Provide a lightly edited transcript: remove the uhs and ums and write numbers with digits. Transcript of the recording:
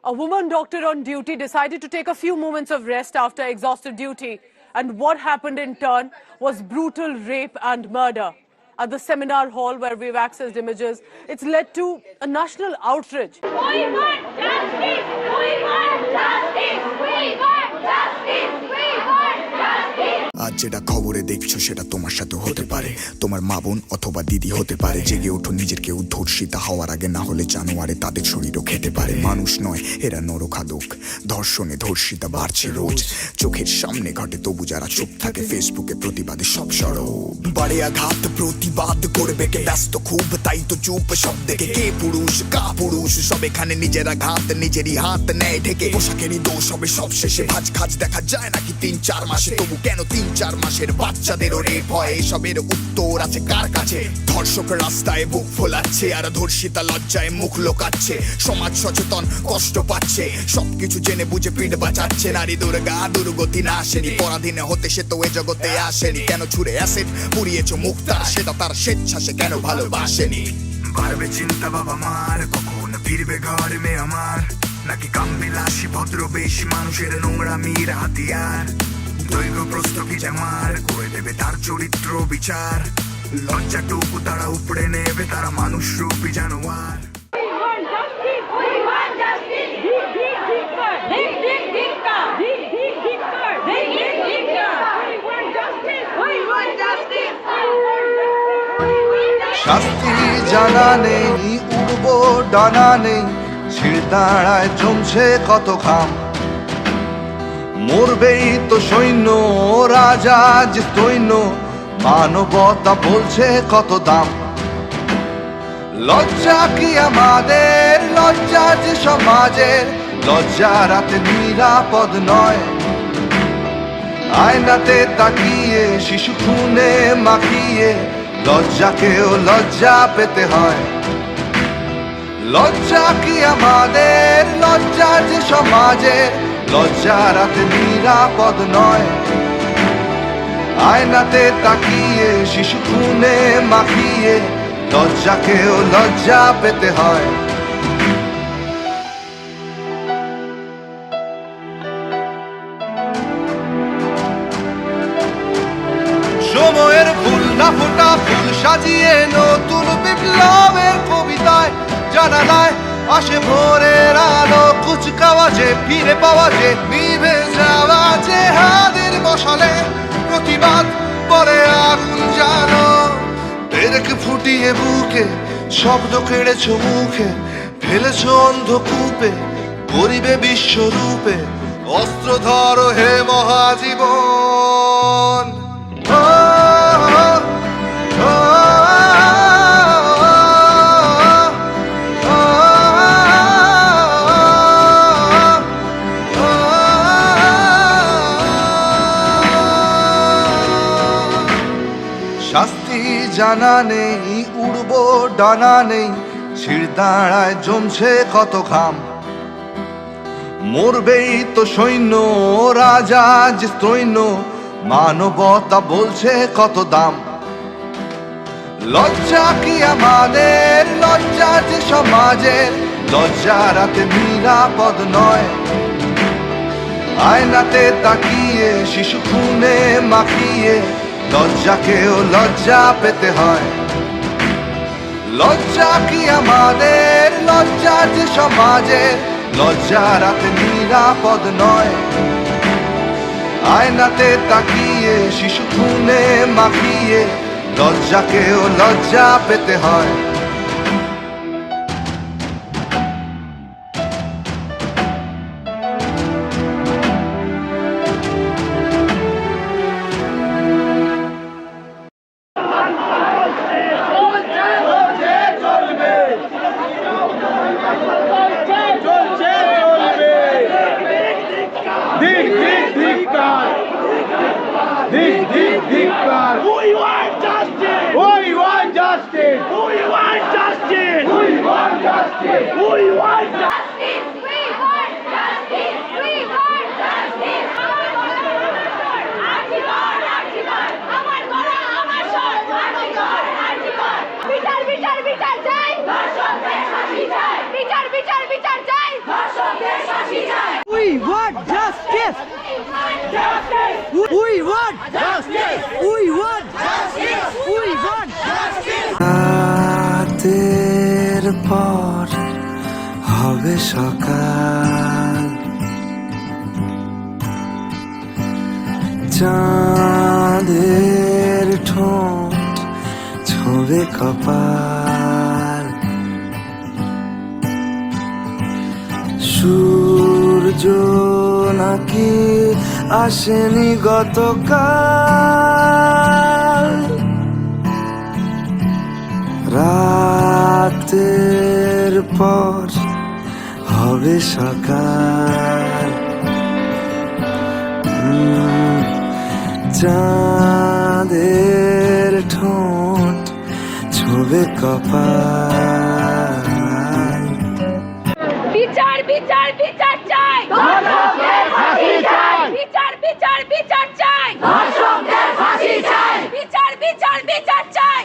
A woman doctor on duty decided to take a few moments of rest after exhausted duty. And what happened in turn was brutal rape and murder. At the seminar hall where we've accessed images, it's led to a national outrage. We want justice! We want justice! We want justice! We want justice! আজ যেটা খবরে দেখছো সেটা তোমার সাথে হতে পারে, তোমার মা বোন অথবা দিদি হতে পারে। জেগে ওঠো, নিজের কেউ ধর্ষিতা হওয়ার আগে, না হলে জানোয়ারে তাদের শরীরও খেতে পারে। মানুষ নয়, এরা নরখাদক। ধর্ষণে ধর্ষিতা বাড়ছে রোজ, চোখের সামনে ঘটে, তবু যারা চুপ থাকে ফেসবুকে প্রতিবাদে সব সরব। বাড়ে আঘাত, প্রতিবাদ করবে কে? ব্যস্ত খুব, তাই তো চুপ সব দেখে। কে পুরুষ কা পুরুষ, সব এখানে নিজের আঘাত নিজেরই হাত নেয় ঢেকে। পোশাকেরই দোষ হবে সব শেষে, ভাজ খাজ দেখা যায় নাকি ৩-৪ মাসে? তবু কেন ৩-৪ মাসের বাচ্চাদেরও রেপ হয়? এসবের উত্তর আছে কার কাছে? ধর্ষক রাস্তায় বুক ফোলাচ্ছে, আর ধর্ষিতা লজ্জায় মুখ লোকাচ্ছে। সমাজ সচেতন কষ্ট পাচ্ছে, সবকিছু জেনে বুঝে পিঠ বাঁচাচ্ছে। নারী দুর্গা দুর্গতি না আসেনি, পরাধীন হতে সে তো এ জগতে আসেনি। কেন ছুড়ে অ্যাসিড পুড়িয়েছ মুখ তার, সেটা তার স্বেচ্ছা, সে কেন ভালোবাসেনি? বাড়বে চিন্তা বাবা মার, কখন ফিরবে ঘর মেয়ে আমার? নাকি কামবিলাসী ভদ্রবেশ মানুষের নোংরামির হাতিয়ার? দৈর্ঘ্য প্রস্থ কি জামার করে দেবে তার চরিত্র বিচার? লজ্জাটুকু তারা উপড়ে নেবে, তারা মানুষ রূপী জানোয়ার। শাস্তি জানা নেই, উড়বো ডানা নেই, শিরদাঁড়ায় জমছে কত ঘাম। মরবেই তো সৈন্য, রাজা যে সৈন্য, মানবতা বলছে কত দাম। লজ্জা কি আমাদের, লজ্জা যে সমাজের, লজ্জা রাতে নিরাপদ নয়। আয়নাতে তাকিয়ে শিশু খুনে মাখিয়ে, লজ্জাকেও লজ্জা পেতে হয়। লজ্জা কি আমাদের, লজ্জা যে সমাজের, লজ্জা রাতে নিরাপদ নয়। আয়নাতে তাকিয়ে শিশু খুনে মাখিয়ে, লজ্জাকেও লজ্জা পেতে হয়। সময়ের ফুল না ফোটা ফুল সাজিয়ে, নতুন বিপ্লবের কবিতায় জানালায় আসে ভোরের আলো। কুচকাওয়াজে ফিরে পাওয়া যে, নিভে যাওয়া যে হাদের মশালে, প্রতিবাদ বলে আগুন জানো। পেরেক ফুটিয়ে বুকে, শব্দ কেড়েছ মুখে, ফেলেছ অন্ধকূপে, গরিবে বিশ্বরূপে। অস্ত্র ধরো হে মহাজীবন। শাস্তি জানা নেই, উড়বো ডানা নেই, শিরদাঁড়ায় জমছে কত ঘাম। মরবেই তো সৈন্য, রাজা যে সৈন্য, মানবতা বলছে কত দাম। লজ্জা কি আমাদের, লজ্জা যে সমাজের, লজ্জা রাতে নিরাপদ নয়। আয়নাতে তাকিয়ে শিশু খুনে মাখিয়ে, লজ্জাকেও লজ্জা পেতে হয়। লজ্জা কি আমাদের, লজ্জা যে সমাজের, লজ্জা রাতে নিরাপদ নয়। আয়নাতে তাকিয়ে শিশু খুনে মাখিয়ে, লজ্জাকেও লজ্জা পেতে হয়। We want justice! We want justice! We want justice! We want justice! We want justice! We want justice! We want justice! আমার গলা আমার স্বর, বিচার বিচার বিচার চাই, ধর্ষকদের ফাঁসি চাই, বিচার বিচার বিচার চাই, ধর্ষকদের We want justice. We want justice. We want justice. We want justice. রাতের পর হবে সকাল, চাঁদের ঠোঁট ছোঁবে কপাল, সূর্য নাকি আসেনি গতকাল, রাতের পর হবে সকাল, চাঁদের ঠোঁট ছোঁবে কপাল। বিচার বিচার বিচার চাই, ধর্ষকদের ফাঁসি চাই। বিচার বিচার বিচার চাই, ধর্ষকদের ফাঁসি চাই। বিচার বিচার বিচার চাই।